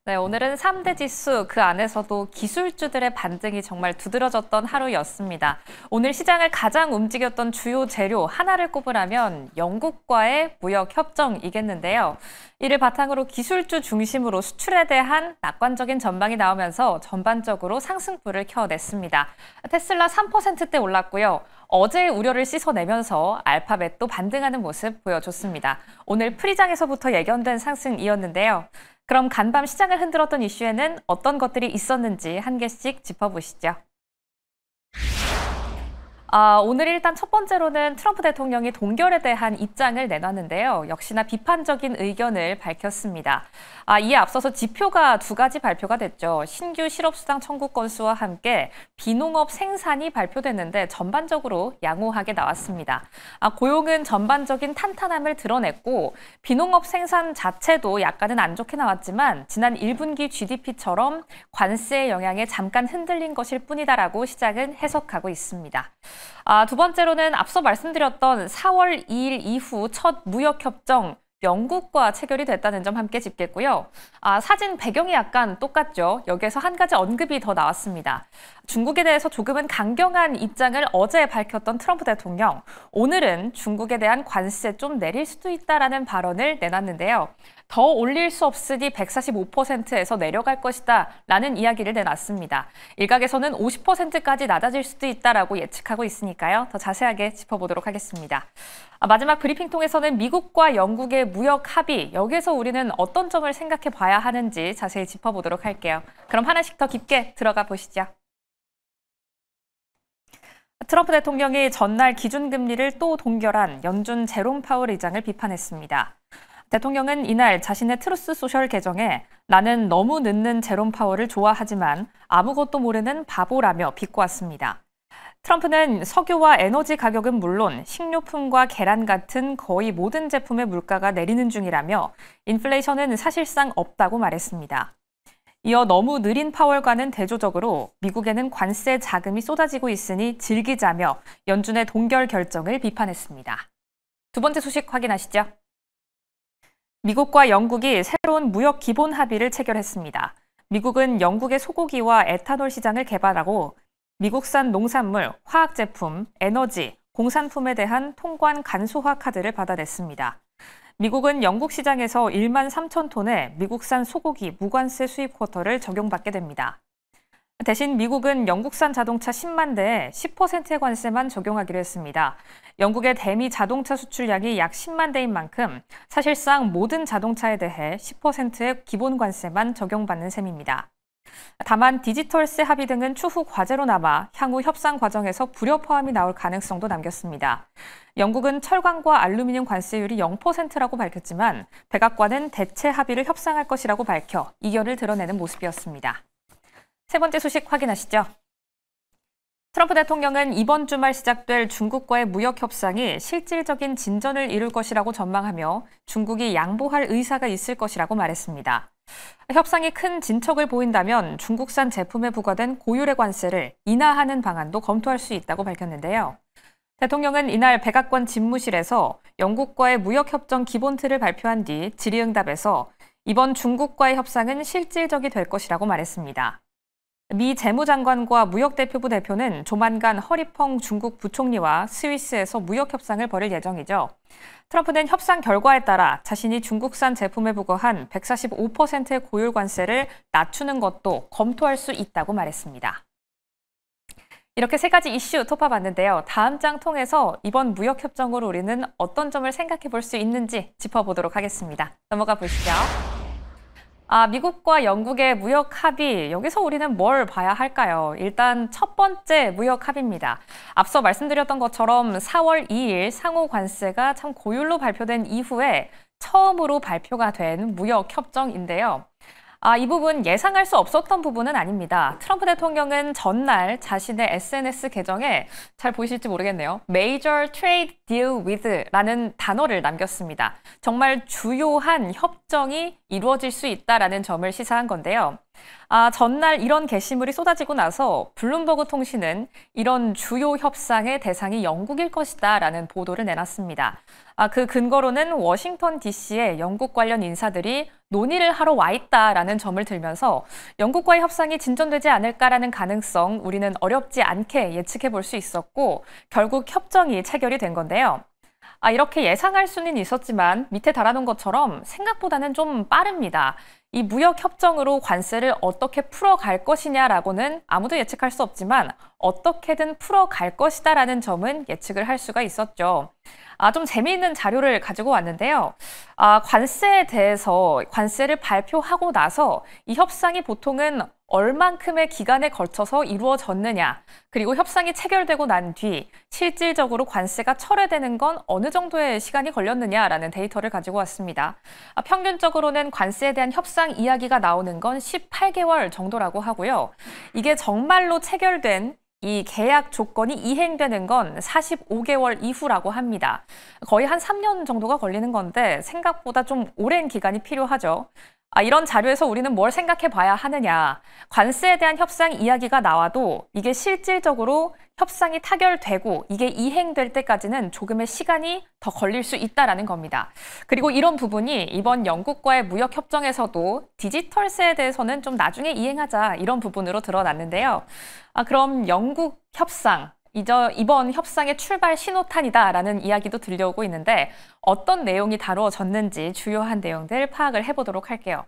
네, 오늘은 3대 지수, 그 안에서도 기술주들의 반등이 정말 두드러졌던 하루였습니다. 오늘 시장을 가장 움직였던 주요 재료 하나를 꼽으라면 영국과의 무역 협정이겠는데요. 이를 바탕으로 기술주 중심으로 수출에 대한 낙관적인 전망이 나오면서 전반적으로 상승불을 켜냈습니다. 테슬라 3%대 올랐고요. 어제의 우려를 씻어내면서 알파벳도 반등하는 모습 보여줬습니다. 오늘 프리장에서부터 예견된 상승이었는데요. 그럼 간밤 시장을 흔들었던 이슈에는 어떤 것들이 있었는지 한 개씩 짚어보시죠. 오늘 일단 첫 번째로는 트럼프 대통령이 동결에 대한 입장을 내놨는데요. 역시나 비판적인 의견을 밝혔습니다. 이에 앞서서 지표가 두 가지 발표가 됐죠. 신규 실업수당 청구 건수와 함께 비농업 생산이 발표됐는데 전반적으로 양호하게 나왔습니다. 고용은 전반적인 탄탄함을 드러냈고 비농업 생산 자체도 약간은 안 좋게 나왔지만 지난 1분기 GDP처럼 관세의 영향에 잠깐 흔들린 것일 뿐이다라고 시장은 해석하고 있습니다. 두 번째로는 앞서 말씀드렸던 4월 2일 이후 첫 무역협정 영국과 체결이 됐다는 점 함께 짚겠고요. 사진 배경이 약간 똑같죠. 여기에서 한 가지 언급이 더 나왔습니다. 중국에 대해서 조금은 강경한 입장을 어제 밝혔던 트럼프 대통령. 오늘은 중국에 대한 관세 좀 내릴 수도 있다라는 발언을 내놨는데요. 더 올릴 수 없으니 145%에서 내려갈 것이다 라는 이야기를 내놨습니다. 일각에서는 50%까지 낮아질 수도 있다라고 예측하고 있으니까요. 더 자세하게 짚어보도록 하겠습니다. 마지막 브리핑 통해서는 미국과 영국의 무역 합의, 여기에서 우리는 어떤 점을 생각해 봐야 하는지 자세히 짚어보도록 할게요. 그럼 하나씩 더 깊게 들어가 보시죠. 트럼프 대통령이 전날 기준금리를 또 동결한 연준 제롬 파월 의장을 비판했습니다. 대통령은 이날 자신의 트루스 소셜 계정에 나는 너무 늦는 제롬 파월을 좋아하지만 아무것도 모르는 바보라며 비꼬았습니다. 트럼프는 석유와 에너지 가격은 물론 식료품과 계란 같은 거의 모든 제품의 물가가 내리는 중이라며 인플레이션은 사실상 없다고 말했습니다. 이어 너무 느린 파월과는 대조적으로 미국에는 관세 자금이 쏟아지고 있으니 즐기자며 연준의 동결 결정을 비판했습니다. 두 번째 소식 확인하시죠. 미국과 영국이 새로운 무역 기본 합의를 체결했습니다. 미국은 영국의 소고기와 에탄올 시장을 개발하고 미국산 농산물, 화학제품, 에너지, 공산품에 대한 통관 간소화 카드를 받아냈습니다. 미국은 영국 시장에서 1만 3천 톤의 미국산 소고기 무관세 수입 쿼터를 적용받게 됩니다. 대신 미국은 영국산 자동차 10만 대에 10%의 관세만 적용하기로 했습니다. 영국의 대미 자동차 수출량이 약 10만 대인 만큼 사실상 모든 자동차에 대해 10%의 기본 관세만 적용받는 셈입니다. 다만 디지털세 합의 등은 추후 과제로 남아 향후 협상 과정에서 불여 포함이 나올 가능성도 남겼습니다. 영국은 철강과 알루미늄 관세율이 0%라고 밝혔지만 백악관은 대체 합의를 협상할 것이라고 밝혀 이견을 드러내는 모습이었습니다. 세 번째 소식 확인하시죠. 트럼프 대통령은 이번 주말 시작될 중국과의 무역 협상이 실질적인 진전을 이룰 것이라고 전망하며 중국이 양보할 의사가 있을 것이라고 말했습니다. 협상이 큰 진척을 보인다면 중국산 제품에 부과된 고율의 관세를 인하하는 방안도 검토할 수 있다고 밝혔는데요. 대통령은 이날 백악관 집무실에서 영국과의 무역협정 기본 틀을 발표한 뒤 질의응답에서 이번 중국과의 협상은 실질적이 될 것이라고 말했습니다. 미 재무장관과 무역대표부 대표는 조만간 허리펑 중국 부총리와 스위스에서 무역협상을 벌일 예정이죠. 트럼프는 협상 결과에 따라 자신이 중국산 제품에 부과한 145%의 고율 관세를 낮추는 것도 검토할 수 있다고 말했습니다. 이렇게 세 가지 이슈 톱어봤는데요. 다음 장 통해서 이번 무역협정으로 우리는 어떤 점을 생각해 볼 수 있는지 짚어보도록 하겠습니다. 넘어가 보시죠. 미국과 영국의 무역 합의, 여기서 우리는 뭘 봐야 할까요? 일단 첫 번째 무역 합의입니다. 앞서 말씀드렸던 것처럼 4월 2일 상호 관세가 참 고율로 발표된 이후에 처음으로 발표가 된 무역 협정인데요. 이 부분 예상할 수 없었던 부분은 아닙니다. 트럼프 대통령은 전날 자신의 SNS 계정에 잘 보이실지 모르겠네요. Major Trade Deal With라는 단어를 남겼습니다. 정말 주요한 협정이 이루어질 수 있다라는 점을 시사한 건데요. 전날 이런 게시물이 쏟아지고 나서 블룸버그 통신은 이런 주요 협상의 대상이 영국일 것이다라는 보도를 내놨습니다. 그 근거로는 워싱턴 DC에 영국 관련 인사들이 논의를 하러 와 있다라는 점을 들면서 영국과의 협상이 진전되지 않을까라는 가능성 우리는 어렵지 않게 예측해 볼 수 있었고 결국 협정이 체결이 된 건데요. 이렇게 예상할 수는 있었지만 밑에 달아놓은 것처럼 생각보다는 좀 빠릅니다. 이 무역 협정으로 관세를 어떻게 풀어갈 것이냐라고는 아무도 예측할 수 없지만 어떻게든 풀어갈 것이다라는 점은 예측을 할 수가 있었죠. 좀 재미있는 자료를 가지고 왔는데요. 관세에 대해서 관세를 발표하고 나서 이 협상이 보통은 얼만큼의 기간에 걸쳐서 이루어졌느냐, 그리고 협상이 체결되고 난 뒤 실질적으로 관세가 철회되는 건 어느 정도의 시간이 걸렸느냐라는 데이터를 가지고 왔습니다. 평균적으로는 관세에 대한 협상 이야기가 나오는 건 18개월 정도라고 하고요. 이게 정말로 체결된 이 계약 조건이 이행되는 건 45개월 이후라고 합니다. 거의 한 3년 정도가 걸리는 건데 생각보다 좀 오랜 기간이 필요하죠. 이런 자료에서 우리는 뭘 생각해 봐야 하느냐. 관세에 대한 협상 이야기가 나와도 이게 실질적으로 협상이 타결되고 이게 이행될 때까지는 조금의 시간이 더 걸릴 수 있다라는 겁니다. 그리고 이런 부분이 이번 영국과의 무역 협정에서도 디지털세에 대해서는 좀 나중에 이행하자 이런 부분으로 드러났는데요. 그럼 영국 협상, 이번 협상의 출발 신호탄이다라는 이야기도 들려오고 있는데 어떤 내용이 다루어졌는지 주요한 내용들 파악을 해보도록 할게요.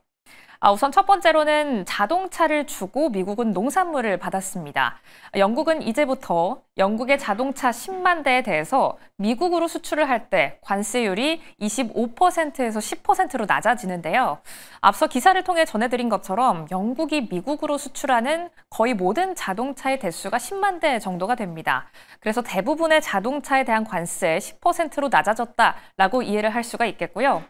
우선 첫 번째로는 자동차를 주고 미국은 농산물을 받았습니다. 영국은 이제부터 영국의 자동차 10만 대에 대해서 미국으로 수출을 할 때 관세율이 25%에서 10%로 낮아지는데요. 앞서 기사를 통해 전해드린 것처럼 영국이 미국으로 수출하는 거의 모든 자동차의 대수가 10만 대 정도가 됩니다. 그래서 대부분의 자동차에 대한 관세 10%로 낮아졌다라고 이해를 할 수가 있겠고요.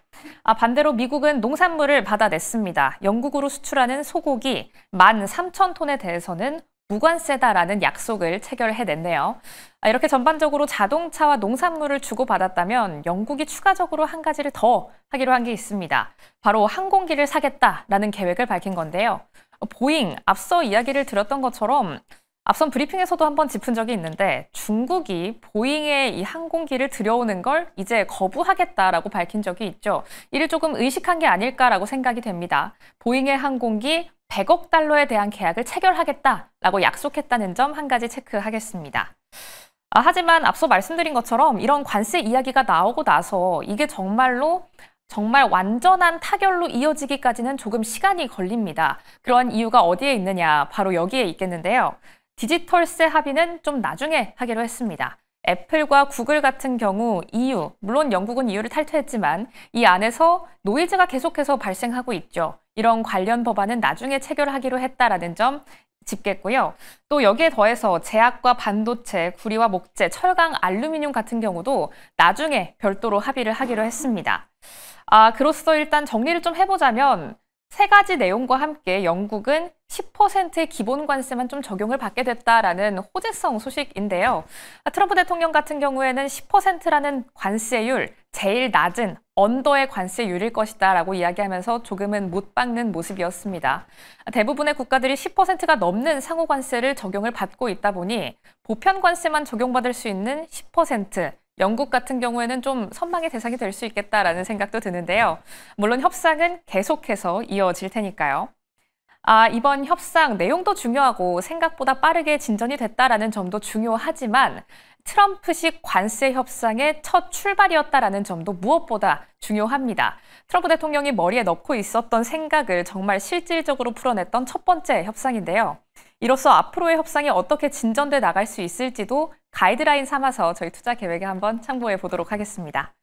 반대로 미국은 농산물을 받아냈습니다. 영국으로 수출하는 소고기 13,000톤에 대해서는 무관세다라는 약속을 체결해냈네요. 이렇게 전반적으로 자동차와 농산물을 주고받았다면 영국이 추가적으로 한 가지를 더 하기로 한 게 있습니다. 바로 항공기를 사겠다라는 계획을 밝힌 건데요. 보잉, 앞서 이야기를 드렸던 것처럼 앞선 브리핑에서도 한번 짚은 적이 있는데 중국이 보잉의 이 항공기를 들여오는 걸 이제 거부하겠다라고 밝힌 적이 있죠. 이를 조금 의식한 게 아닐까라고 생각이 됩니다. 보잉의 항공기 100억 달러에 대한 계약을 체결하겠다라고 약속했다는 점 한 가지 체크하겠습니다. 하지만 앞서 말씀드린 것처럼 이런 관세 이야기가 나오고 나서 이게 정말 완전한 타결로 이어지기까지는 조금 시간이 걸립니다. 그런 이유가 어디에 있느냐? 바로 여기에 있겠는데요. 디지털세 합의는 좀 나중에 하기로 했습니다. 애플과 구글 같은 경우 EU, 물론 영국은 EU를 탈퇴했지만 이 안에서 노이즈가 계속해서 발생하고 있죠. 이런 관련 법안은 나중에 체결하기로 했다라는 점 짚겠고요. 또 여기에 더해서 제약과 반도체, 구리와 목재, 철강, 알루미늄 같은 경우도 나중에 별도로 합의를 하기로 했습니다. 그로써 일단 정리를 좀 해보자면 세 가지 내용과 함께 영국은 10%의 기본 관세만 좀 적용을 받게 됐다라는 호재성 소식인데요. 트럼프 대통령 같은 경우에는 10%라는 관세율, 제일 낮은 언더의 관세율일 것이다라고 이야기하면서 조금은 못 박는 모습이었습니다. 대부분의 국가들이 10%가 넘는 상호 관세를 적용을 받고 있다 보니 보편 관세만 적용받을 수 있는 10%, 영국 같은 경우에는 좀 선망의 대상이 될 수 있겠다라는 생각도 드는데요. 물론 협상은 계속해서 이어질 테니까요. 이번 협상 내용도 중요하고 생각보다 빠르게 진전이 됐다라는 점도 중요하지만 트럼프식 관세 협상의 첫 출발이었다라는 점도 무엇보다 중요합니다. 트럼프 대통령이 머리에 넣고 있었던 생각을 정말 실질적으로 풀어냈던 첫 번째 협상인데요. 이로써 앞으로의 협상이 어떻게 진전돼 나갈 수 있을지도 가이드라인 삼아서 저희 투자 계획에 한번 참고해 보도록 하겠습니다.